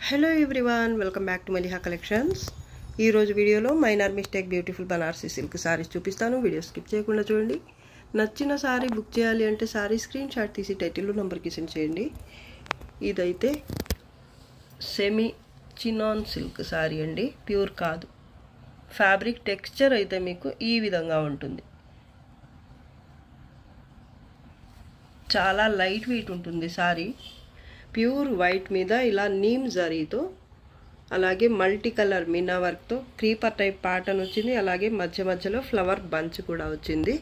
Hello everyone, welcome back to Maliha collections. ఈరోజు వీడియోలో minor mistake beautiful Banarasi silk saris చూపిస్తాను. Video skip చేయకుండా చూడండి. నచ్చిన సారీ బుక్ చేయాలి అంటే సారీ స్క్రీన్ షాట్ తీసి టైటిల్లో నెంబర్కి సెండ్ చేయండి. ఇదైతే సెమీ చినాన్ సిల్క్ సారీ అండి, ప్యూర్ కాదు. ఫ్యాబ్రిక్ టెక్స్చర్ అయితే మీకు ఈ విధంగా ఉంటుంది. చాలా లైట్ వెయిట్ ఉంటుంది సారీ. ప్యూర్ వైట్ మీద ఇలా నీమ్ జరీతో, అలాగే మల్టీ కలర్ మీనా వర్క్తో క్రీపర్ టైప్ ప్యాటర్న్ వచ్చింది. అలాగే మధ్య మధ్యలో ఫ్లవర్ బంచ్ కూడా వచ్చింది.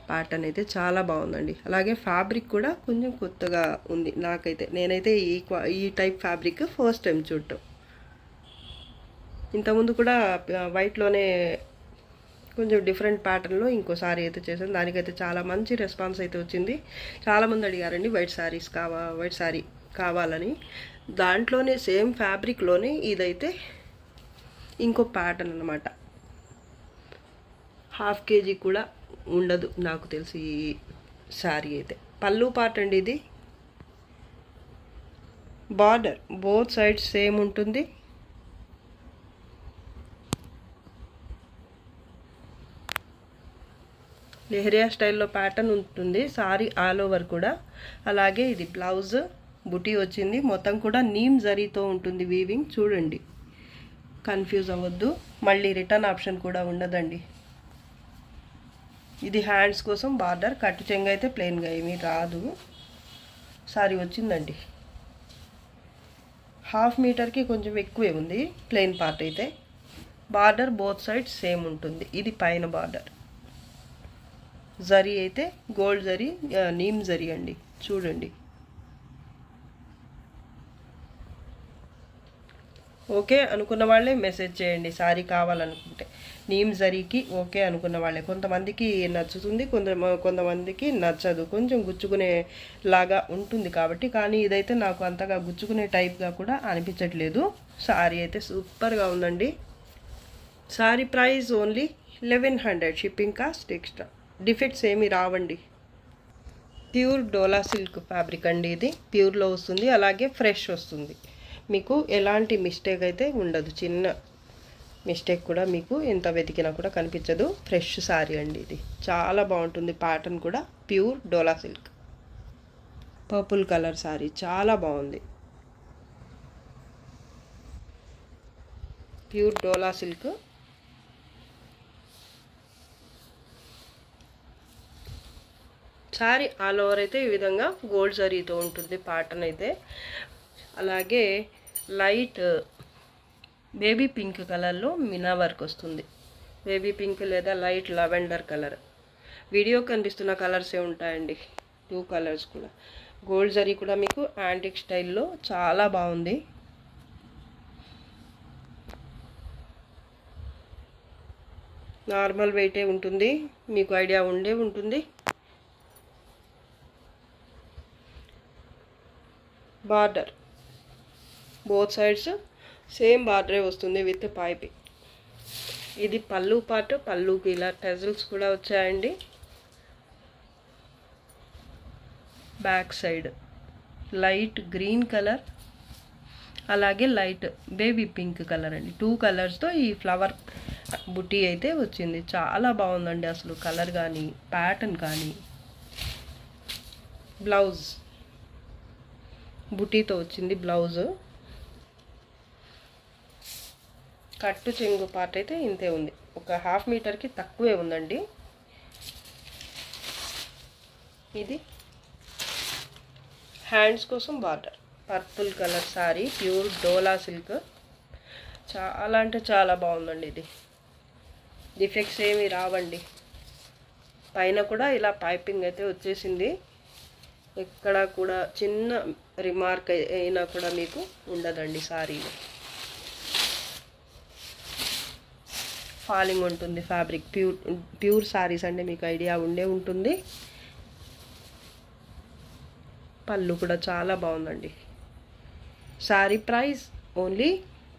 ప్యాటర్న్ అయితే చాలా బాగుందండి. అలాగే ఫ్యాబ్రిక్ కూడా కొంచెం కొత్తగా ఉంది నాకైతే. నేనైతే ఈ టైప్ ఫ్యాబ్రిక్ ఫస్ట్ టైం చూడటం. ఇంతకుముందు కూడా వైట్లోనే కొంచెం డిఫరెంట్ ప్యాటర్న్లో ఇంకో సారీ అయితే చేశాను. దానికైతే చాలా మంచి రెస్పాన్స్ అయితే వచ్చింది. చాలామంది అడిగారండి వైట్ సారీ కావాలని. దాంట్లోనే సేమ్ ఫ్యాబ్రిక్లోనే ఇదైతే ఇంకో ప్యాటర్న్ అనమాట. 1/2 kg కూడా ఉండదు నాకు తెలిసి ఈ సారీ అయితే. పళ్ళు పార్ట్ అండి ఇది. బార్డర్ బోత్ సైడ్స్ సేమ్ ఉంటుంది. లెహరియా స్టైల్లో ప్యాటర్న్ ఉంటుంది సారీ ఆల్ ఓవర్ కూడా. అలాగే ఇది బ్లౌజ్ బుటీ వచ్చింది. మొత్తం కూడా నీమ్ జరీతో ఉంటుంది వీవింగ్. చూడండి, కన్ఫ్యూజ్ అవ్వద్దు. మళ్ళీ రిటర్న్ ఆప్షన్ కూడా ఉండదండి. ఇది హ్యాండ్స్ కోసం బార్డర్. కట్టు చెంగు అయితే ప్లెయిన్గా ఏమీ రాదు. సారీ వచ్చిందండి. 1/2 మీటర్కి కొంచెం ఎక్కువే ఉంది ప్లెయిన్ పార్ట్ అయితే. బార్డర్ బోత్ సైడ్ సేమ్ ఉంటుంది. ఇది పైన బార్డర్. జరీ అయితే గోల్డ్ జరీ, నీమ్ జరీ అండి. చూడండి, ఓకే అనుకున్న వాళ్ళే మెసేజ్ చేయండి సారీ కావాలనుకుంటే. నీమ్ జరీకి ఓకే అనుకున్న వాళ్ళే. కొంతమందికి నచ్చుతుంది, కొంతమందికి నచ్చదు. కొంచెం గుచ్చుకునే లాగా ఉంటుంది కాబట్టి. కానీ ఇదైతే నాకు అంతగా గుచ్చుకునే టైప్గా కూడా అనిపించట్లేదు. సారీ అయితే సూపర్గా ఉందండి. Sorry price only 1100, shipping cost extra. Defects ఏమీ రావండి. ప్యూర్ డోలా సిల్క్ ఫ్యాబ్రిక్ అండి ఇది. ప్యూర్లో వస్తుంది, అలాగే ఫ్రెష్ వస్తుంది. మీకు ఎలాంటి మిస్టేక్ అయితే ఉండదు. చిన్న మిస్టేక్ కూడా మీకు ఎంత వెతికినా కూడా కనిపించదు. ఫ్రెష్ సారీ అండి ఇది. చాలా బాగుంటుంది. ప్యాటర్న్ కూడా pure dola silk. Purple colour sorry చాలా బాగుంది. Pure dola silk. Sorry all over అయితే ఈ విధంగా గోల్డ్ జరీతో ఉంటుంది ప్యాటర్న్ అయితే. అలాగే లైట్ బేబీ పింక్ కలర్లో మీనా వర్క్ వస్తుంది. బేబీ పింక్ లేదా లైట్ లెవెండర్ కలర్. వీడియో కనిపిస్తున్న కలర్సే ఉంటాయండి. 2 కలర్స్ కూడా. గోల్డ్ జరీ కూడా మీకు యాంటిక్ స్టైల్లో చాలా బాగుంది. నార్మల్ వెయిటే ఉంటుంది, మీకు ఐడియా ఉండే ఉంటుంది. బార్డర్ బోత్ సైడ్స్ సేమ్ బార్డరే వస్తుంది విత్ పైపింగ్. ఇది పళ్ళు పార్ట్. పళ్ళుకి ఇలా టెజల్స్ కూడా వచ్చాయండి. Back side light green colour, అలాగే లైట్ బేబీ పింక్ కలర్ అండి. 2 కలర్స్తో ఈ ఫ్లవర్ బుటీ అయితే వచ్చింది. చాలా బాగుందండి అసలు. కలర్ కానీ ప్యాటర్న్ కానీ. బ్లౌజ్ బుటీతో వచ్చింది బ్లౌజ్. కట్టు చెంగు పార్ట్ అయితే ఇంతే ఉంది. ఒక 1/2 మీటర్కి తక్కువే ఉందండి. ఇది హ్యాండ్స్ కోసం border. Purple colour sari, pure dola silk. చాలా అంటే చాలా బాగుందండి ఇది. డిఫెక్ట్స్ ఏమీ రావండి. పైన కూడా ఇలా పైపింగ్ అయితే వచ్చేసింది. ఎక్కడ కూడా చిన్న రిమార్క్ అయినా కూడా మీకు ఉండదండి సారీలో. ఫాలింగ్ ఉంటుంది ఫ్యాబ్రిక్. ప్యూర్ సారీస్ అంటే మీకు ఐడియా ఉండే ఉంటుంది. పళ్ళు కూడా చాలా బాగుందండి. Sorry price only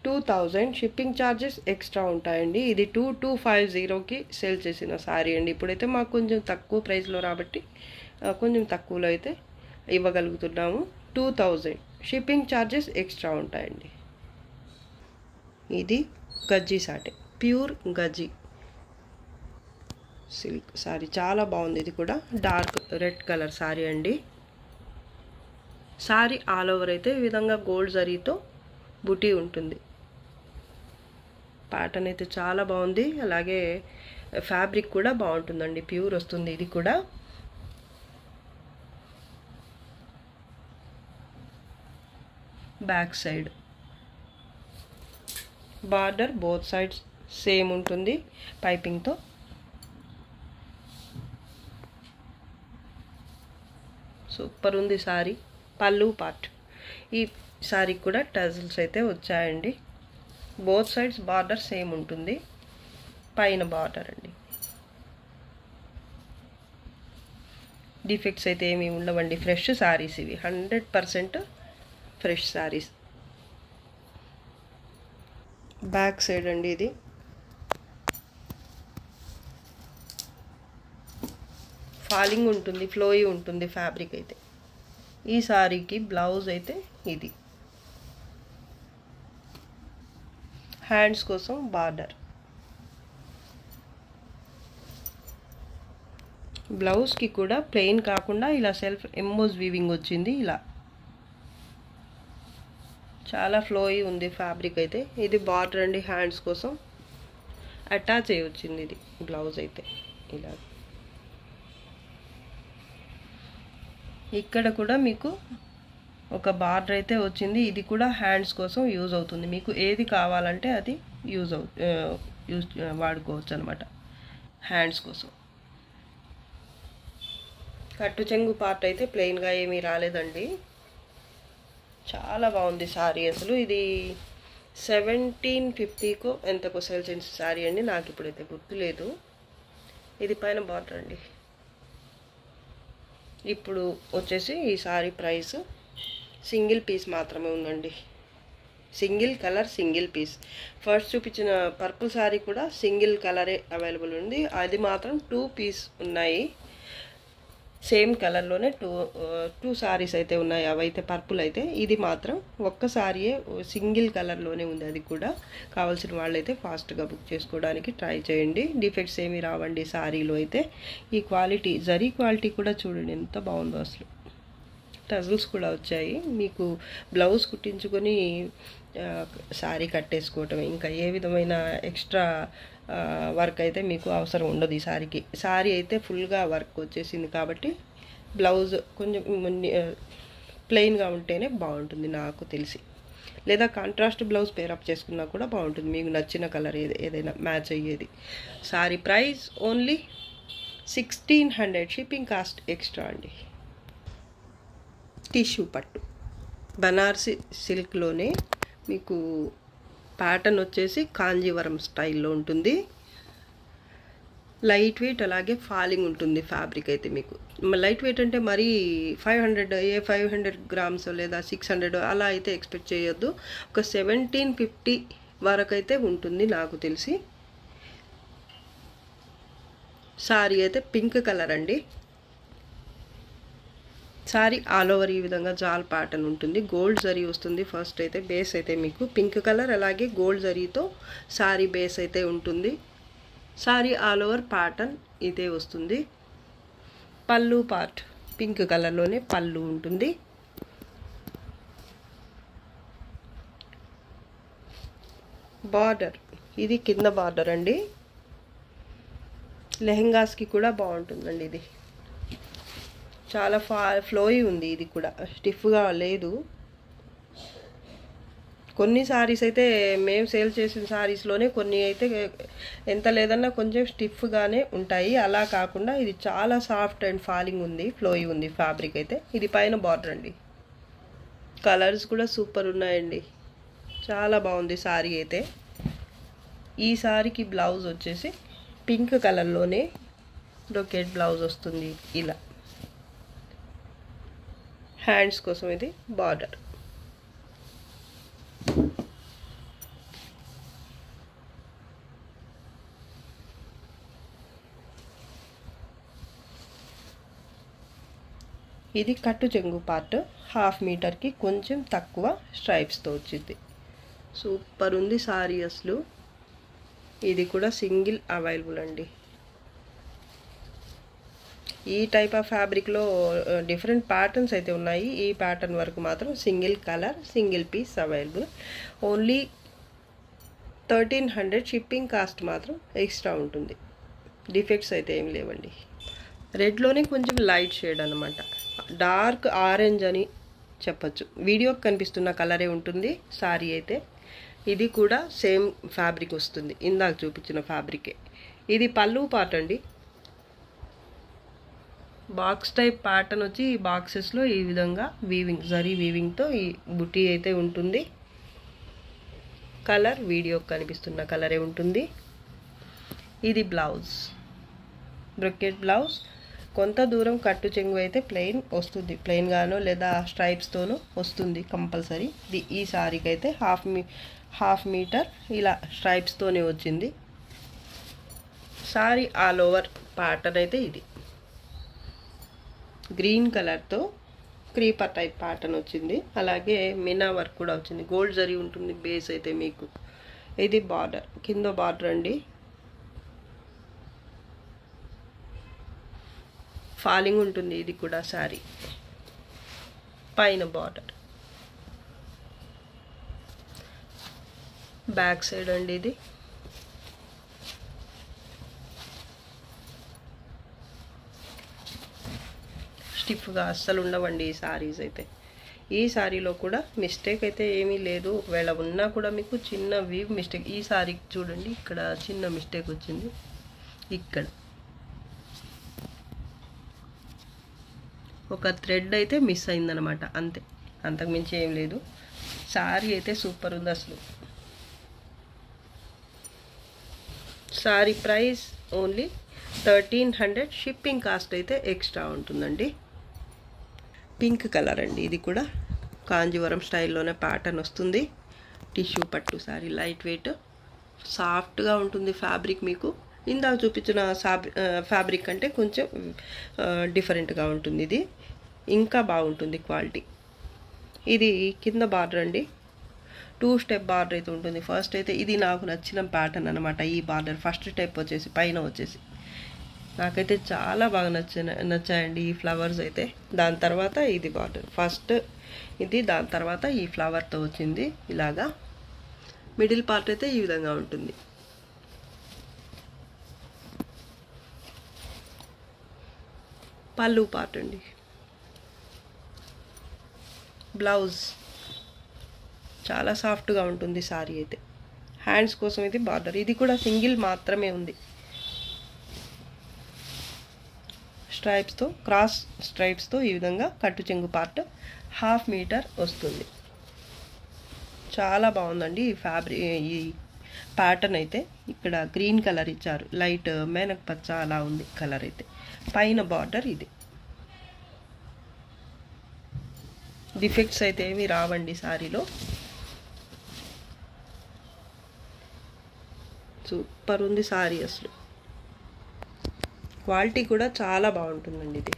2000, shipping charges extra ఉంటాయండి. ఇది 2250కి సేల్ చేసిన సారీ అండి. ఇప్పుడైతే మాకు కొంచెం తక్కువ ప్రైస్లో రాబట్టి కొంచెం తక్కువలో అయితే ఇవ్వగలుగుతున్నాము. 2000, షిప్పింగ్ ఛార్జెస్ ఎక్స్ట్రా ఉంటాయండి. ఇది గజ్జి సాటిన్, ప్యూర్ గజ్జి సిల్క్ సారీ, చాలా బాగుంది. ఇది కూడా డార్క్ రెడ్ కలర్ సారీ అండి. సారీ ఆల్ ఓవర్ అయితే ఈ విధంగా గోల్డ్ జరీతో బుటీ ఉంటుంది. ప్యాటర్న్ అయితే చాలా బాగుంది. అలాగే ఫ్యాబ్రిక్ కూడా బాగుంటుందండి, ప్యూర్ వస్తుంది. ఇది కూడా back side border both sides same ఉంటుంది పైపింగ్తో. సూపర్ ఉంది సారీ. పళ్ళు పార్ట్, ఈ సారీకి కూడా టజిల్స్ అయితే వచ్చాయండి. బోత్ సైడ్స్ బార్డర్ సేమ్ ఉంటుంది, పైన బార్డర్ అండి. డిఫెక్ట్స్ అయితే ఏమీ ఉండవండి. ఫ్రెష్ సారీస్ ఇవి, 100% ఫ్రెష్ సారీస్. బ్యాక్ సైడ్ అండి, ఇది ఫాలింగ్ ఉంటుంది, ఫ్లోయి ఉంటుంది ఫ్యాబ్రిక్ అయితే. ఈ సారీకి బ్లౌజ్ అయితే ఇది, హ్యాండ్స్ కోసం బార్డర్. బ్లౌజ్కి కూడా ప్లెయిన్ కాకుండా ఇలా సెల్ఫ్ ఎంబోస్ వీవింగ్ వచ్చింది. ఇలా చాలా ఫ్లోయి ఉంది ఫ్యాబ్రిక్ అయితే. ఇది బార్డర్ అండి, హ్యాండ్స్ కోసం అటాచ్ అయ్యి వచ్చింది. ఇది బ్లౌజ్ అయితే ఇలా. ఇక్కడ కూడా మీకు ఒక బార్డర్ అయితే వచ్చింది. ఇది కూడా హ్యాండ్స్ కోసం యూజ్ అవుతుంది. మీకు ఏది కావాలంటే అది యూజ్ వాడుకోవచ్చు అనమాట హ్యాండ్స్ కోసం. కట్టు చెంగు పార్ట్ అయితే ప్లెయిన్గా ఏమీ రాలేదండి. చాలా బాగుంది సారీ అసలు. ఇది 1750కో ఎంతకో సేల్ చేసిన సారీ అండి, నాకు ఇప్పుడైతే గుర్తులేదు. ఇది పైన బార్డర్ అండి. ఇప్పుడు వచ్చేసి ఈ సారీ ప్రైస్ సింగిల్ పీస్ మాత్రమే ఉందండి. Single colour, single piece. First చూపించిన పర్పుల్ సారీ కూడా సింగిల్ కలరే అవైలబుల్ ఉంది. అది మాత్రం 2 పీస్ ఉన్నాయి. సేమ్ కలర్లోనే టూ సారీస్ అయితే ఉన్నాయి. అవైతే పర్పుల్ అయితే, ఇది మాత్రం ఒక్క సారీయే సింగిల్ కలర్లోనే ఉంది. అది కూడా కావాల్సిన వాళ్ళైతే ఫాస్ట్గా బుక్ చేసుకోవడానికి ట్రై చేయండి. డిఫెక్ట్స్ ఏమీ రావండి సారీలో అయితే. ఈ క్వాలిటీ, జరీ క్వాలిటీ కూడా చూడండి ఎంత బాగుందో అసలు. టజిల్స్ కూడా వచ్చాయి. మీకు బ్లౌజ్ కుట్టించుకొని సారీ కట్టేసుకోవటం, ఇంకా ఏ విధమైన ఎక్స్ట్రా వర్క్ అయితే మీకు అవసరం ఉండదు ఈ సారీకి. సారీ అయితే ఫుల్గా వర్క్ వచ్చేసింది కాబట్టి బ్లౌజ్ కొంచెం ప్లెయిన్గా ఉంటేనే బాగుంటుంది నాకు తెలిసి. లేదా కాంట్రాస్ట్ బ్లౌజ్ పేరప్ చేసుకున్నా కూడా బాగుంటుంది, మీకు నచ్చిన కలర్ ఏదైనా మ్యాచ్ అయ్యేది. Sorry price only 1600, shipping cost extra అండి. టిష్యూ పట్టు బనారసి సిల్క్లోనే మీకు ప్యాటర్న్ వచ్చేసి కాంజీవరం స్టైల్లో ఉంటుంది. లైట్ వెయిట్, అలాగే ఫాలింగ్ ఉంటుంది ఫ్యాబ్రిక్ అయితే. మీకు లైట్ వెయిట్ అంటే మరీ 500 గ్రామ్స్ లేదా 600 అలా అయితే ఎక్స్పెక్ట్ చేయొద్దు. ఒక 1750 వరకు అయితే ఉంటుంది నాకు తెలిసి. సారీ అయితే పింక్ కలర్ అండి. సారీ ఆల్ ఓవర్ ఈ విధంగా జాల్ ప్యాటర్న్ ఉంటుంది. గోల్డ్ జరీ వస్తుంది. ఫస్ట్ అయితే బేస్ అయితే మీకు పింక్ కలర్, అలాగే గోల్డ్ జరీతో సారీ బేస్ అయితే ఉంటుంది. సారీ ఆల్ ఓవర్ ప్యాటర్న్ ఇదే వస్తుంది. పళ్ళు పార్ట్ పింక్ కలర్లోనే పళ్ళు ఉంటుంది. బార్డర్ ఇది కింద బార్డర్ అండి. లెహెంగాస్కి కూడా బాగుంటుందండి. ఇది చాలా ఫ్లోయి ఉంది. ఇది కూడా స్టిఫ్గా లేదు. కొన్ని సారీస్ అయితే మేము సేల్ చేసిన సారీస్లోనే కొన్ని అయితే ఎంత లేదన్నా కొంచెం స్టిఫ్గానే ఉంటాయి. అలా కాకుండా ఇది చాలా సాఫ్ట్ అండ్ ఫాలింగ్ ఉంది, ఫ్లోయి ఉంది ఫ్యాబ్రిక్ అయితే. ఇది పైన బార్డర్ అండి. కలర్స్ కూడా సూపర్ ఉన్నాయండి, చాలా బాగుంది సారీ అయితే. ఈ సారీకి బ్లౌజ్ వచ్చేసి పింక్ కలర్లోనే బ్రొకెట్ బ్లౌజ్ వస్తుంది ఇలా. హ్యాండ్స్ కోసం ఇది బార్డర్. ఇది కట్టు చెంగు పార్ట్, 1/2 మీటర్కి కొంచెం తక్కువ స్ట్రైప్స్తో వచ్చింది. సూపర్ ఉంది సారీ అసలు. ఇది కూడా సింగిల్ అవైలబుల్ అండి. ఈ టైప్ ఆఫ్ ఫ్యాబ్రిక్లో డిఫరెంట్ ప్యాటర్న్స్ అయితే ఉన్నాయి. ఈ ప్యాటర్న్ వరకు మాత్రం single colour single piece available. Only 1300. Shipping cost మాత్రం ఎక్స్ట్రా ఉంటుంది. డిఫెక్ట్స్ అయితే ఏం లేవండి. రెడ్లోనే కొంచెం లైట్ షేడ్ అనమాట, డార్క్ ఆరెంజ్ అని చెప్పచ్చు. వీడియోకి కనిపిస్తున్న కలరే ఉంటుంది సారీ అయితే. ఇది కూడా సేమ్ ఫ్యాబ్రిక్ వస్తుంది, ఇందాక చూపించిన ఫ్యాబ్రికే. ఇది పళ్ళు పార్ట్ అండి. బాక్స్ టైప్ ప్యాటర్న్ వచ్చి ఈ బాక్సెస్లో ఈ విధంగా వీవింగ్, జరీ వీవింగ్తో ఈ బుటీ అయితే ఉంటుంది. కలర్ వీడియోకి కనిపిస్తున్న కలరే ఉంటుంది. ఇది బ్లౌజ్, బ్రొకెట్ బ్లౌజ్. కొంత దూరం కట్టు చెంగు అయితే ప్లెయిన్ వస్తుంది, ప్లెయిన్గానో లేదా స్ట్రైప్స్తోనూ వస్తుంది కంపల్సరీ. ఈ సారీకి అయితే హాఫ్ మీటర్ ఇలా స్ట్రైప్స్తోనే వచ్చింది. సారీ ఆల్ ఓవర్ ప్యాటర్న్ అయితే ఇది గ్రీన్ కలర్తో క్రీపర్ టైప్ ప్యాటర్న్ వచ్చింది. అలాగే మీనా వర్క్ కూడా వచ్చింది, గోల్డ్ జరీ ఉంటుంది బేస్ అయితే మీకు. ఇది బార్డర్, కింద బార్డర్ అండి. ఫాలింగ్ ఉంటుంది ఇది కూడా సారీ. పైన బార్డర్, బ్యాక్ సైడ్ అండి ఇది. స్టిఫ్గా అస్సలు ఉండవండి ఈ సారీస్ అయితే. ఈ సారీలో కూడా మిస్టేక్ అయితే ఏమీ లేదు. ఒకవేళ ఉన్నా కూడా మీకు చిన్న వీవ్ మిస్టేక్. ఈ సారీకి చూడండి, ఇక్కడ చిన్న మిస్టేక్ వచ్చింది, ఇక్కడ ఒక థ్రెడ్ అయితే మిస్ అయిందనమాట, అంతే, అంతకుమించి ఏం లేదు. సారీ అయితే సూపర్ ఉంది అసలు. Sorry price only 1300. Shipping cost అయితే ఎక్స్ట్రా ఉంటుందండి. పింక్ కలర్ అండి. ఇది కూడా కాంజీవరం స్టైల్లోనే ప్యాటర్న్ వస్తుంది. టిష్యూ పట్టు సారీ, లైట్ వెయిట్, సాఫ్ట్గా ఉంటుంది ఫ్యాబ్రిక్. మీకు ఇందాక చూపించిన ఫ్యాబ్రిక్ అంటే కొంచెం డిఫరెంట్గా ఉంటుంది. ఇది ఇంకా బాగుంటుంది క్వాలిటీ. ఇది కింద బార్డర్ అండి, 2 స్టెప్ బార్డర్ అయితే ఉంటుంది. ఫస్ట్ అయితే ఇది నాకు నచ్చిన ప్యాటర్న్ అనమాట. ఈ బార్డర్ ఫస్ట్ స్టెప్ వచ్చేసి పైన వచ్చేసి నాకైతే చాలా బాగా నచ్చాయండి ఈ ఫ్లవర్స్ అయితే. దాని తర్వాత ఇది బార్డర్, ఫస్ట్ ఇది, దాని తర్వాత ఈ ఫ్లవర్తో వచ్చింది ఇలాగా. మిడిల్ పార్ట్ అయితే ఈ విధంగా ఉంటుంది. పళ్ళు పార్ట్ అండి. బ్లౌజ్ చాలా సాఫ్ట్గా ఉంటుంది సారీ అయితే. హ్యాండ్స్ కోసం ఇది బార్డర్. ఇది కూడా సింగిల్ మాత్రమే ఉంది, స్ట్రైప్స్తో, క్రాస్ స్ట్రైప్స్తో ఈ విధంగా కట్టు చెంగు పార్ట్ హాఫ్ మీటర్ వస్తుంది. చాలా బాగుందండి ఈ ఫ్యాబ్రిక్. ఈ ప్యాటర్న్ అయితే ఇక్కడ గ్రీన్ కలర్ ఇచ్చారు, లైట్ మేనక్ పచ్చ అలా ఉంది కలర్ అయితే. పైన బార్డర్ ఇది. డిఫెక్ట్స్ అయితే ఏమి రావండి సారీలో. సూపర్ ఉంది సారీ అసలు. క్వాలిటీ కూడా చాలా బాగుంటుందండి ఇది.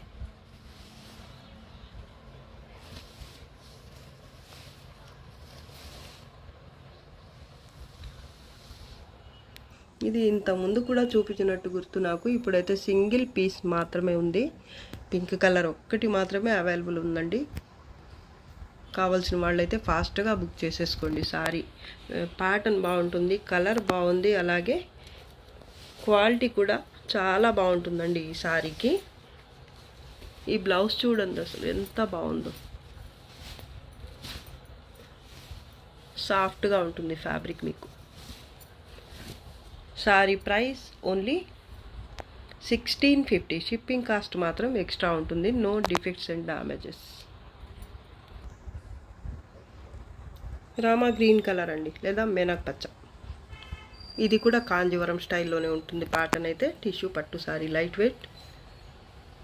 ఇది ఇంత ముందు కూడా చూపించినట్టు గుర్తు నాకు. ఇప్పుడైతే సింగిల్ పీస్ మాత్రమే ఉంది. పింక్ కలర్ ఒక్కటి మాత్రమే అవైలబుల్ ఉందండి. కావాల్సిన వాళ్ళైతే ఫాస్ట్గా బుక్ చేసేసుకోండి. సారీ ప్యాటర్న్ బాగుంటుంది, కలర్ బాగుంది, అలాగే క్వాలిటీ కూడా చాలా బాగుంటుందండి ఈ సారీకి. ఈ బ్లౌజ్ చూడండి అసలు ఎంత బాగుందో, సాఫ్ట్గా ఉంటుంది ఫ్యాబ్రిక్ మీకు. Sari price only 1650. Shipping cost మాత్రం ఎక్స్ట్రా ఉంటుంది. No defects and damages. Rama green colour అండి, లేదా మేనక్ పచ్చ. ఇది కూడా కాంజీవరం స్టైల్లోనే ఉంటుంది ప్యాటర్న్ అయితే. టిష్యూ పట్టు sorry, light weight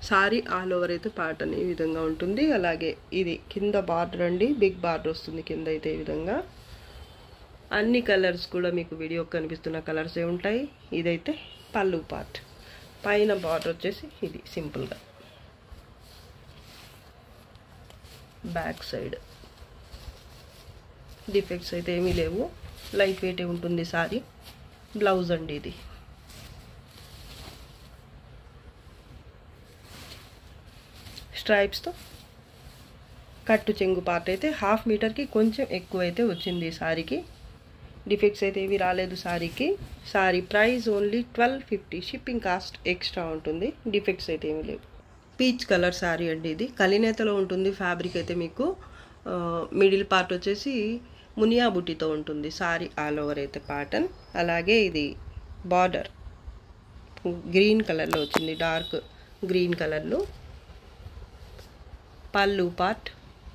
sorry. All over అయితే ప్యాటర్న్ ఈ విధంగా ఉంటుంది. అలాగే ఇది కింద బార్డర్ అండి, బిగ్ బార్డర్ వస్తుంది కింద అయితే ఈ విధంగా. అన్ని కలర్స్ కూడా మీకు వీడియో కనిపిస్తున్న కలర్సే ఉంటాయి. ఇదైతే పళ్ళు పార్ట్. పైన బార్డర్ వచ్చేసి ఇది సింపుల్గా. బ్యాక్ సైడ్ డిఫెక్ట్స్ అయితే ఏమీ లేవు, లైట్ వెయిటే ఉంటుంది సారీ. బ్లౌజ్ అండి ఇది. స్ట్రైప్స్తో కట్టు చెంగు పార్ట్ అయితే 1/2 మీటర్కి కొంచెం ఎక్కువ అయితే వచ్చింది ఈ సారీకి. డిఫెక్ట్స్ అయితే ఏవి రాలేదు సారీకి. Sari price only 1250, shipping cost extra ఉంటుంది. డిఫెక్ట్స్ అయితే ఏమీ లేవు. పీచ్ కలర్ సారీ అండి ఇది. కలినేతలో ఉంటుంది ఫ్యాబ్రిక్ అయితే మీకు. మిడిల్ పార్ట్ వచ్చేసి మునియా బుట్టితో ఉంటుంది సారీ ఆల్ ఓవర్ అయితే ప్యాటర్న్. అలాగే ఇది బార్డర్ గ్రీన్ కలర్లో వచ్చింది, డార్క్ గ్రీన్ కలర్లో. పళ్ళు పార్ట్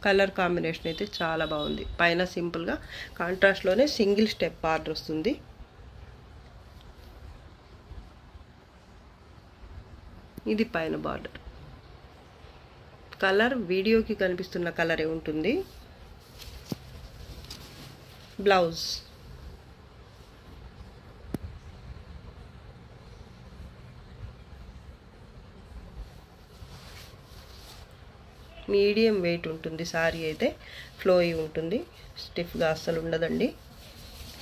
కలర్ కాంబినేషన్ అయితే చాలా బాగుంది. పైన సింపుల్గా కాంట్రాస్ట్లోనే సింగిల్ స్టెప్ బార్డర్ వస్తుంది. ఇది పైన బార్డర్. కలర్ వీడియోకి కనిపిస్తున్న కలరే ఉంటుంది. బ్లౌజ్ మీడియం వెయిట్ ఉంటుంది సారీ అయితే. ఫ్లోయి ఉంటుంది, స్టిఫ్గా అస్సలు ఉండదండి.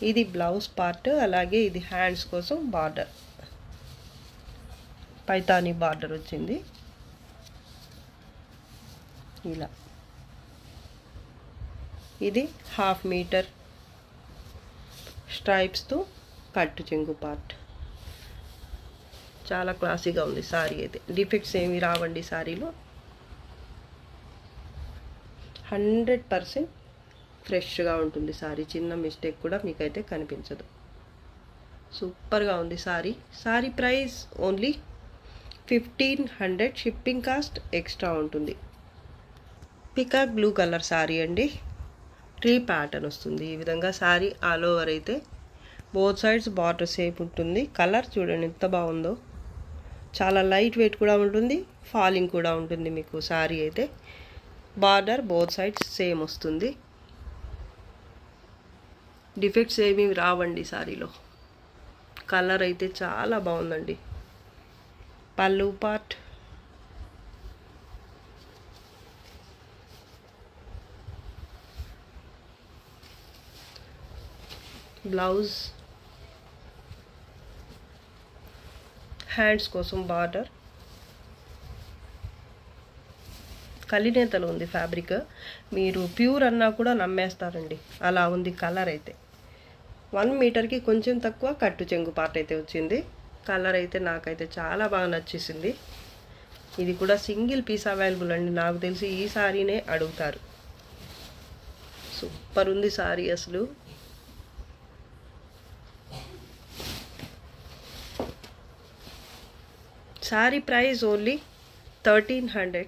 ఇది బ్లౌజ్ పార్ట్. అలాగే ఇది హ్యాండ్స్ కోసం బార్డర్, పైతానీ బార్డర్ వచ్చింది ఇలా. ఇది 1/2 మీటర్ స్ట్రైప్స్తో కట్టు చెంగు పార్ట్. చాలా క్లాసీగా ఉంది సారీ అయితే. డిఫెక్ట్స్ ఏమి రావండి సారీలో. 100% ఫ్రెష్గా ఉంటుంది సారీ. చిన్న మిస్టేక్ కూడా మీకైతే కనిపించదు. సూపర్గా ఉంది sorry. Sorry price only 1500, shipping cost extra ఉంటుంది. పికాక్ బ్లూ కలర్ సారీ అండి. ట్రీ ప్యాటర్న్ వస్తుంది ఈ విధంగా సారీ ఆల్ ఓవర్ అయితే. బోత్ సైడ్స్ బార్డర్ సేప్ ఉంటుంది. కలర్ చూడండి ఎంత బాగుందో. చాలా లైట్ వెయిట్ కూడా ఉంటుంది, ఫాలింగ్ కూడా ఉంటుంది మీకు సారీ అయితే. బార్డర్ బోత్ సైడ్స్ సేమ్ వస్తుంది. డిఫెక్ట్స్ ఏమీ రావండి సారీలో. కలర్ అయితే చాలా బాగుందండి. పళ్ళు పార్ట్ బ్లౌజ్, హ్యాండ్స్ కోసం బార్డర్. కలినేతలో ఉంది ఫ్యాబ్రిక్. మీరు ప్యూర్ అన్నా కూడా నమ్మేస్తారండి, అలా ఉంది కలర్ అయితే. 1 మీటర్కి కొంచెం తక్కువ కట్టు చెంగు పార్ట్ అయితే వచ్చింది. కలర్ అయితే నాకైతే చాలా బాగా నచ్చేసింది. ఇది కూడా సింగిల్ పీస్ అవైలబుల్ అండి. నాకు తెలిసి ఈ సారీనే అడుగుతారు. సూపర్ ఉంది సారీ అసలు. Sorry price only 1300,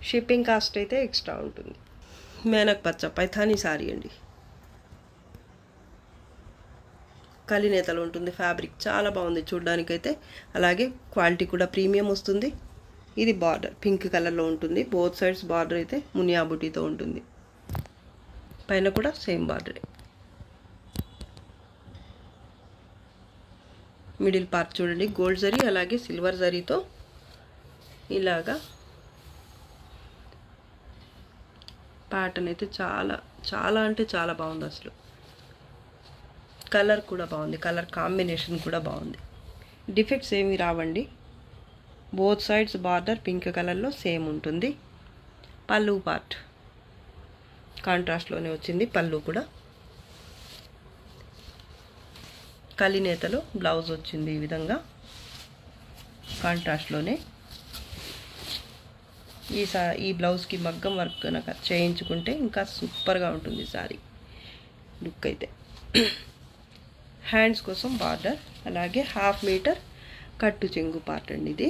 shipping cost అయితే ఎక్స్ట్రా ఉంటుంది. మేనక్ పచ్చ పైథానీ సారీ అండి. కలినేతలో ఉంటుంది ఫ్యాబ్రిక్. చాలా బాగుంది చూడడానికైతే. అలాగే క్వాలిటీ కూడా ప్రీమియం వస్తుంది. ఇది బార్డర్ పింక్ కలర్లో ఉంటుంది. బోత్ సైడ్స్ బార్డర్ అయితే మునియా బుటీతో ఉంటుంది. పైన కూడా సేమ్ బార్డరే. మిడిల్ పార్ట్ చూడండి, గోల్డ్ జరీ అలాగే సిల్వర్ జరీతో ఇలాగా ప్యాటర్న్ అయితే చాలా చాలా అంటే చాలా బాగుంది అసలు. కలర్ కూడా బాగుంది, కలర్ కాంబినేషన్ కూడా బాగుంది. డిఫెక్ట్స్ ఏమి రావండి. బోత్ సైడ్స్ బార్డర్ పింక్ కలర్లో సేమ్ ఉంటుంది. పళ్ళు పార్ట్ కాంట్రాస్ట్లోనే వచ్చింది. పళ్ళు కూడా కలినేతలో బ్లౌజ్ వచ్చింది ఈ విధంగా కాంట్రాస్ట్లోనే. ఈ బ్లౌజ్కి మగ్గం వర్క్ కనుక చేయించుకుంటే ఇంకా సూపర్గా ఉంటుంది సారీ లుక్ అయితే. హ్యాండ్స్ కోసం బార్డర్ అలాగే 1/2 మీటర్ కట్టు చెంగు పార్ట్ అండి ఇది.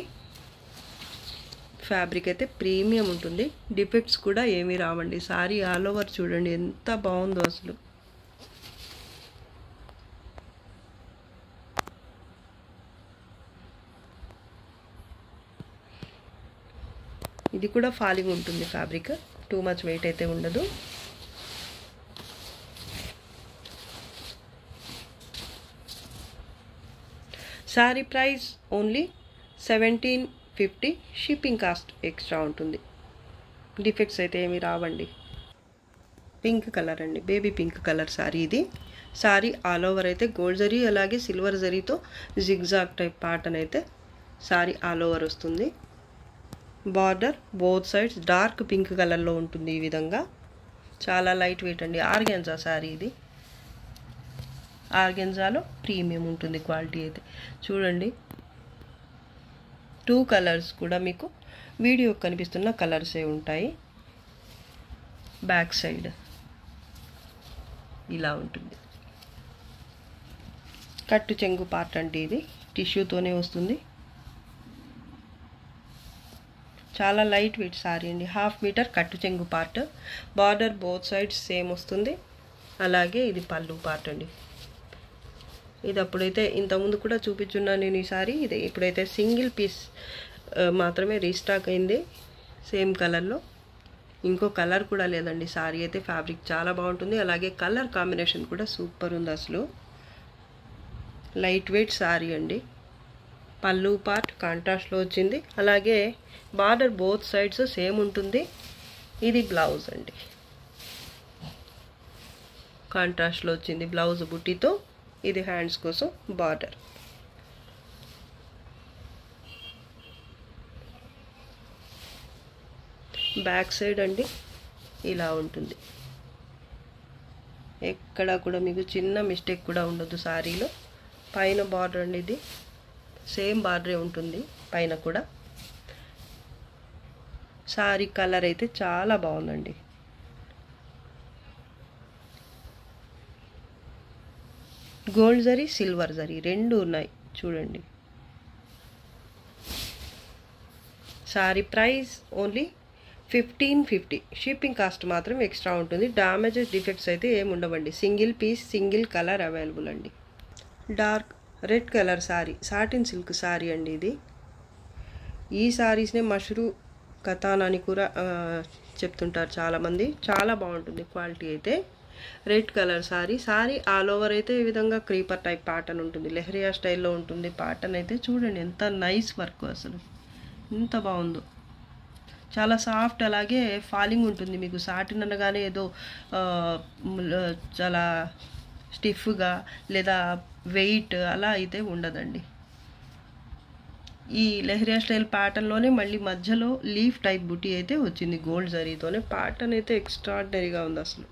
ఫ్యాబ్రిక్ అయితే ప్రీమియం ఉంటుంది. డిఫెక్ట్స్ కూడా ఏమీ రావండి. సారీ ఆల్ ఓవర్ చూడండి ఎంత బాగుందో అసలు. ఇది కూడా ఫాలింగ్ ఉంటుంది ఫ్యాబ్రిక్. టూ మచ్ వెయిట్ అయితే ఉండదు. Sorry price only 1750, shipping cost extra ఉంటుంది. డిఫెక్ట్స్ అయితే ఏమీ రావండి. పింక్ కలర్ అండి, బేబీ పింక్ కలర్ సారీ ఇది. సారీ ఆల్ ఓవర్ అయితే గోల్డ్ జరీ అలాగే సిల్వర్ జరీతో జిగ్జాగ్ టైప్ ప్యాటర్న్ అయితే సారీ ఆల్ ఓవర్ వస్తుంది. Border both sides dark pink కలర్లో ఉంటుంది. ఈ విధంగా చాలా లైట్ వెయిట్ అండి. ఆర్గెన్జా సారీ ఇది. ఆర్గెన్జాలో ప్రీమియం ఉంటుంది క్వాలిటీ అయితే. చూడండి 2 కలర్స్ కూడా మీకు వీడియో కనిపిస్తున్న కలర్సే ఉంటాయి. బ్యాక్ సైడ్ ఇలా ఉంటుంది. కట్టు చెంగు పార్ట్ అంటే ఇది టిష్యూతోనే వస్తుంది. చాలా లైట్ వెయిట్ సారీ అండి. 1/2 మీటర్ కట్టు చెంగు part. Border both sides same వస్తుంది. అలాగే ఇది పళ్ళు పార్ట్ అండి. ఇది అప్పుడైతే ఇంతకుముందు కూడా చూపించున్నాను నేను ఈ సారీ. ఇది ఇప్పుడైతే సింగిల్ పీస్ మాత్రమే రీస్టాక్ అయింది సేమ్ కలర్లో. ఇంకో కలర్ కూడా లేదండి. సారీ అయితే ఫ్యాబ్రిక్ చాలా బాగుంటుంది. అలాగే కలర్ కాంబినేషన్ కూడా సూపర్ ఉంది అసలు. లైట్ వెయిట్ సారీ అండి. పళ్ళు పార్ట్ కాంట్రాస్ట్లో వచ్చింది. అలాగే బార్డర్ బోత్ సైడ్స్ సేమ్ ఉంటుంది. ఇది బ్లౌజ్ అండి, కాంట్రాస్ట్లో వచ్చింది బ్లౌజ్ బుట్టితో. ఇది హ్యాండ్స్ కోసం బార్డర్. బ్యాక్ సైడ్ అండి ఇలా ఉంటుంది. ఎక్కడ కూడా మీకు చిన్న మిస్టేక్ కూడా ఉండదు సారీలో. పైన బార్డర్ అండి, ఇది సేమ్ బార్డరే ఉంటుంది పైన కూడా. సారీ కలర్ అయితే చాలా బాగుందండి. గోల్డ్ జరీ సిల్వర్ జరీ రెండు ఉన్నాయి చూడండి. Sari price only 1550. Shipping cost మాత్రం ఎక్స్ట్రా ఉంటుంది. డ్యామేజెస్ డిఫెక్ట్స్ అయితే ఏమి ఉండవండి. Single piece single colour available అండి. Dark red colour sari, satin silk sari అండి ఇది. ఈ సారీస్నే మష్రూ కథాన్ అని కూడా చెప్తుంటారు చాలామంది. చాలా బాగుంటుంది క్వాలిటీ అయితే. Red colour sorry. Sorry all over అయితే ఈ విధంగా క్రీపర్ టైప్ ప్యాటర్న్ ఉంటుంది. లెహరియా స్టైల్లో ఉంటుంది ప్యాటర్న్ అయితే. చూడండి ఎంత నైస్ వర్క్ అసలు, ఎంత బాగుందో. చాలా సాఫ్ట్, అలాగే ఫాలింగ్ ఉంటుంది. మీకు సాటిన్ అనగానే ఏదో చాలా స్టిఫ్గా లేదా వెయిట్ అలా అయితే ఉండదండి. ఈ లెహరియా స్టైల్ ప్యాటర్న్లోనే మళ్ళీ మధ్యలో లీఫ్ టైప్ బుటీ అయితే వచ్చింది గోల్డ్ జరీతోనే. ప్యాటర్న్ అయితే ఎక్స్ట్రాడినరీగా ఉంది అసలు.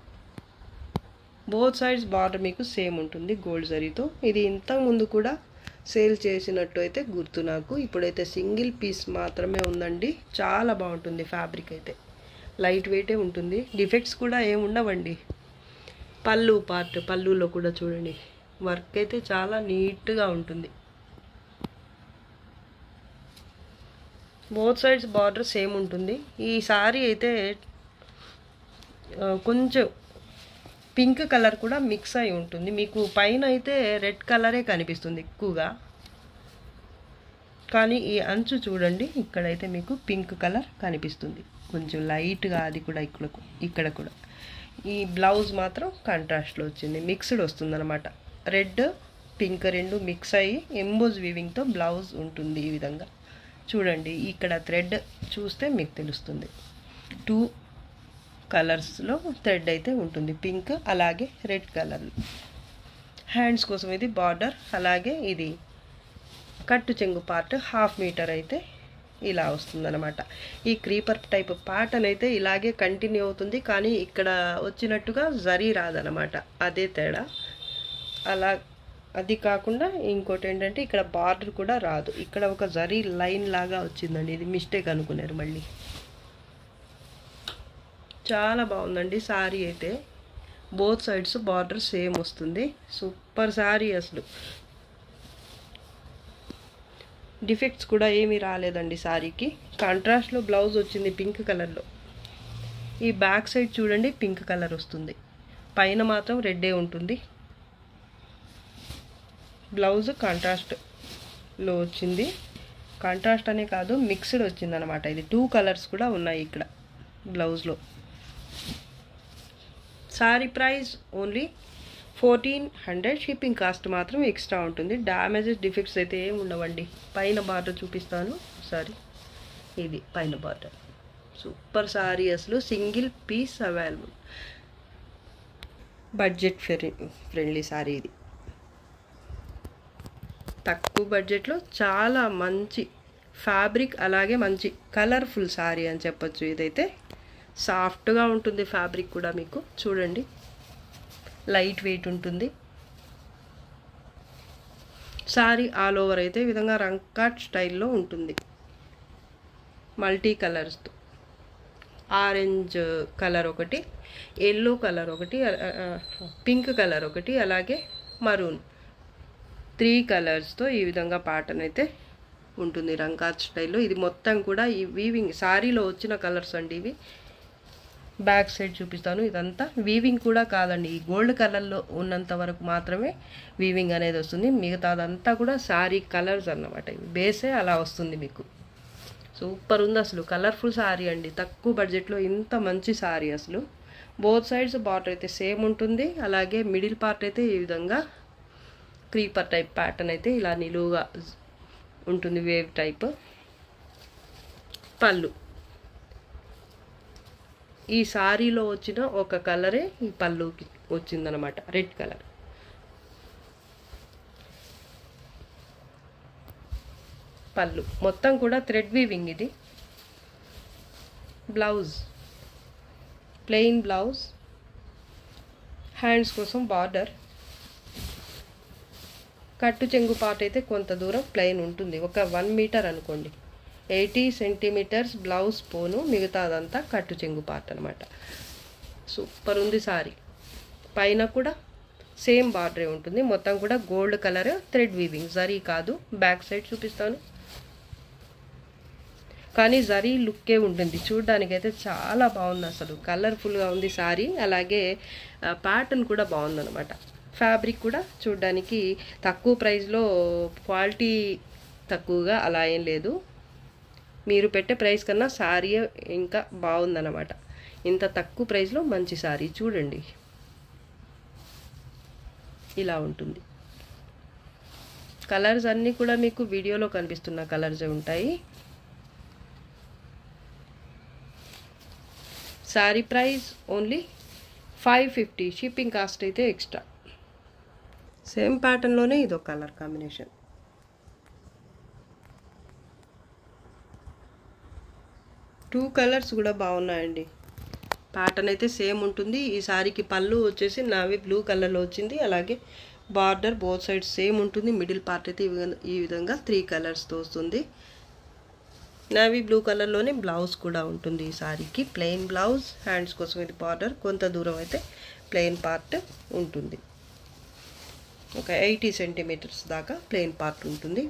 బోత్ సైడ్స్ బార్డర్ మీకు సేమ్ ఉంటుంది గోల్డ్ జరీతో. ఇది ఇంతకుముందు కూడా సేల్ చేసినట్టు అయితే గుర్తు నాకు. ఇప్పుడైతే సింగిల్ పీస్ మాత్రమే ఉందండి. చాలా బాగుంటుంది ఫ్యాబ్రిక్ అయితే. లైట్ వెయిటే ఉంటుంది. డిఫెక్ట్స్ కూడా ఏమి ఉండవండి. పళ్ళు పార్ట్, పళ్ళులో కూడా చూడండి వర్క్ అయితే చాలా నీట్గా ఉంటుంది. బోత్ సైడ్స్ బార్డర్ సేమ్ ఉంటుంది. ఈ సారీ అయితే కొంచెం పింక్ కలర్ కూడా మిక్స్ అయి ఉంటుంది. మీకు పైన అయితే రెడ్ కలరే కనిపిస్తుంది ఎక్కువగా, కానీ ఈ అంచు చూడండి ఇక్కడైతే మీకు పింక్ కలర్ కనిపిస్తుంది కొంచెం లైట్గా. అది కూడా ఇక్కడ కూడా. ఈ బ్లౌజ్ మాత్రం కాంట్రాస్ట్లో వచ్చింది. మిక్స్డ్ వస్తుంది అనమాట. రెడ్ పింక్ రెండు మిక్స్ అయ్యి ఎంబోజ్ వీవింగ్తో బ్లౌజ్ ఉంటుంది ఈ విధంగా. చూడండి ఇక్కడ థ్రెడ్ చూస్తే మీకు తెలుస్తుంది. 2 కలర్స్లో థ్రెడ్ అయితే ఉంటుంది, పింక్ అలాగే రెడ్ కలర్. హ్యాండ్స్ కోసం ఇది బార్డర్. అలాగే ఇది కట్టు చెంగు పార్ట్ 1/2 మీటర్ అయితే ఇలా వస్తుందన్నమాట. ఈ క్రీపర్ టైప్ ప్యాటర్న్ అయితే ఇలాగే కంటిన్యూ అవుతుంది, కానీ ఇక్కడ వచ్చినట్టుగా జరీ రాదనమాట. అదే తేడా. అలా అది కాకుండా ఇంకోటి ఏంటంటే ఇక్కడ బార్డర్ కూడా రాదు. ఇక్కడ ఒక జరీ లైన్ లాగా వచ్చిందండి. ఇది మిస్టేక్ అనుకున్నారు మళ్ళీ. చాలా బాగుందండి సారీ అయితే. బోత్ సైడ్స్ బార్డర్ సేమ్ వస్తుంది. సూపర్ సారీ అసలు. డిఫెక్ట్స్ కూడా ఏమీ రాలేదండి సారీకి. కాంట్రాస్ట్లో బ్లౌజ్ వచ్చింది పింక్ కలర్లో. ఈ బ్యాక్ సైడ్ చూడండి పింక్ కలర్ వస్తుంది, పైన మాత్రం రెడ్డే ఉంటుంది. బ్లౌజ్ కాంట్రాస్ట్లో వచ్చింది. కాంట్రాస్ట్ అనే కాదు, మిక్స్డ్ వచ్చిందనమాట. ఇది 2 కలర్స్ కూడా ఉన్నాయి ఇక్కడ బ్లౌజ్లో. Sari price only 1400. Shipping cost మాత్రం ఎక్స్ట్రా ఉంటుంది. డ్యామేజెస్ డిఫెక్ట్స్ అయితే ఏమి ఉండవండి. పైన బార్డర్ చూపిస్తాను సారీ. ఇది పైన బార్డర్. సూపర్ సారీ అసలు. Single piece available. Budget friendly sari ఇది. తక్కువ బడ్జెట్లో చాలా మంచి ఫ్యాబ్రిక్, అలాగే మంచి కలర్ఫుల్ సారీ అని చెప్పొచ్చు. ఇదైతే సాఫ్ట్గా ఉంటుంది ఫ్యాబ్రిక్ కూడా, మీకు చూడండి లైట్ వెయిట్ ఉంటుంది. సారీ ఆల్ ఓవర్ అయితే ఈ విధంగా రంకాట్ స్టైల్లో ఉంటుంది. మల్టీ కలర్స్తో ఆరెంజ్ కలర్ ఒకటి, ఎల్లో కలర్ ఒకటి, పింక్ కలర్ ఒకటి, అలాగే మరూన్ 3 కలర్స్తో ఈ విధంగా ప్యాటర్న్ అయితే ఉంటుంది రంకాట్ స్టైల్లో. ఇది మొత్తం కూడా ఈ వీవింగ్ సారీలో వచ్చిన కలర్స్ అండి ఇవి. బ్యాక్ సైడ్ చూపిస్తాను. ఇదంతా వీవింగ్ కూడా కాదండి, ఈ గోల్డ్ కలర్లో ఉన్నంత వరకు మాత్రమే వీవింగ్ అనేది వస్తుంది. మిగతాదంతా కూడా సారీ కలర్స్ అన్నమాట. బేసే అలా వస్తుంది మీకు. సూపర్ ఉంది అసలు, కలర్ఫుల్ సారీ అండి. తక్కువ బడ్జెట్లో ఇంత మంచి సారీ అసలు. బోత్ సైడ్స్ బార్డర్ అయితే సేమ్ ఉంటుంది. అలాగే మిడిల్ పార్ట్ అయితే ఈ విధంగా క్రీపర్ టైప్ ప్యాటర్న్ అయితే ఇలా నిలువుగా ఉంటుంది, వేవ్ టైప్. పళ్ళు ఈ సారీలో వచ్చిన ఒక కలరే ఈ పళ్ళుకి వచ్చిందనమాట, రెడ్ కలర్. పళ్ళు మొత్తం కూడా థ్రెడ్ వీవింగ్ ఇది. బ్లౌజ్ ప్లెయిన్ బ్లౌజ్, హ్యాండ్స్ కోసం బార్డర్. కట్టు చెంగు పార్ట్ అయితే కొంత దూరం ప్లెయిన్ ఉంటుంది, ఒక 1 మీటర్ అనుకోండి. 80 సెంటీమీటర్స్ బ్లౌజ్ పోను, మిగతాదంతా కట్టు చెంగు పార్ట్ అనమాట. సూపర్ ఉంది సారీ. పైన కూడా సేమ్ బార్డరే ఉంటుంది. మొత్తం కూడా gold colour thread weaving, zari కాదు. బ్యాక్ సైడ్ చూపిస్తాను. కానీ జరీ లుక్కే ఉంటుంది, చూడడానికైతే చాలా బాగుంది అసలు. కలర్ఫుల్గా ఉంది సారీ. అలాగే ప్యాటర్న్ కూడా బాగుందన్నమాట. ఫ్యాబ్రిక్ కూడా చూడడానికి తక్కువ ప్రైస్లో, క్వాలిటీ తక్కువగా అలా ఏం లేదు. మీరు పెట్టే ప్రైస్ కన్నా సారీ ఇంకా బాగుందన్నమాట. ఇంత తక్కువ ప్రైస్లో మంచి సారీ చూడండి, ఇలా ఉంటుంది. కలర్స్ అన్నీ కూడా మీకు వీడియోలో కనిపిస్తున్న కలర్సే ఉంటాయి. Sorry price only 550, shipping cost అయితే ఎక్స్ట్రా. సేమ్ ప్యాటర్న్లోనే ఇదో కలర్ కాంబినేషన్. టూ కలర్స్ కూడా బాగున్నాయండి. ప్యాటర్న్ అయితే సేమ్ ఉంటుంది. ఈ సారీకి పళ్ళు వచ్చేసి నావీ బ్లూ కలర్లో వచ్చింది. అలాగే బార్డర్ బోత్ సైడ్స్ సేమ్ ఉంటుంది. మిడిల్ పార్ట్ అయితే ఈ విధంగా 3 కలర్స్తో వస్తుంది. నావీ బ్లూ కలర్లోనే బ్లౌజ్ కూడా ఉంటుంది ఈ సారీకి. ప్లెయిన్ బ్లౌజ్, హ్యాండ్స్ కోసం ఇది బార్డర్. కొంత దూరం అయితే ప్లెయిన్ పార్ట్ ఉంటుంది, ఒక 80 సెంటీమీటర్స్ దాకా ప్లెయిన్ పార్ట్ ఉంటుంది.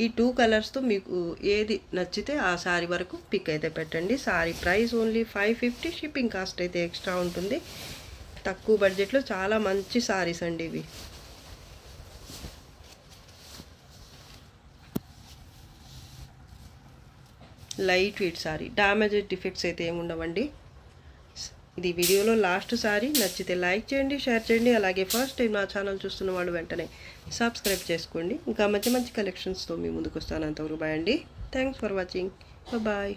ఈ 2 కలర్స్తో మీకు ఏది నచ్చితే ఆ సారీ వరకు పిక్ అయితే పెట్టండి. Sorry price only 550, shipping cost అయితే ఎక్స్ట్రా ఉంటుంది. తక్కువ బడ్జెట్లో చాలా మంచి సారీస్ అండి ఇవి. Light weight sorry, damage defects అయితే ఏముండవండి. ఇది వీడియోలో లాస్ట్ సారీ. నచ్చితే లైక్ చేయండి, షేర్ చేయండి. అలాగే ఫస్ట్ టైం నా ఛానల్ చూస్తున్న వాళ్ళు వెంటనే సబ్స్క్రైబ్ చేసుకోండి. ఇంకా మంచి మంచి కలెక్షన్స్తో మీ ముందుకు వస్తాను. అంతవరకు బాయ్ అండి. Thanks for watching. బాయ్.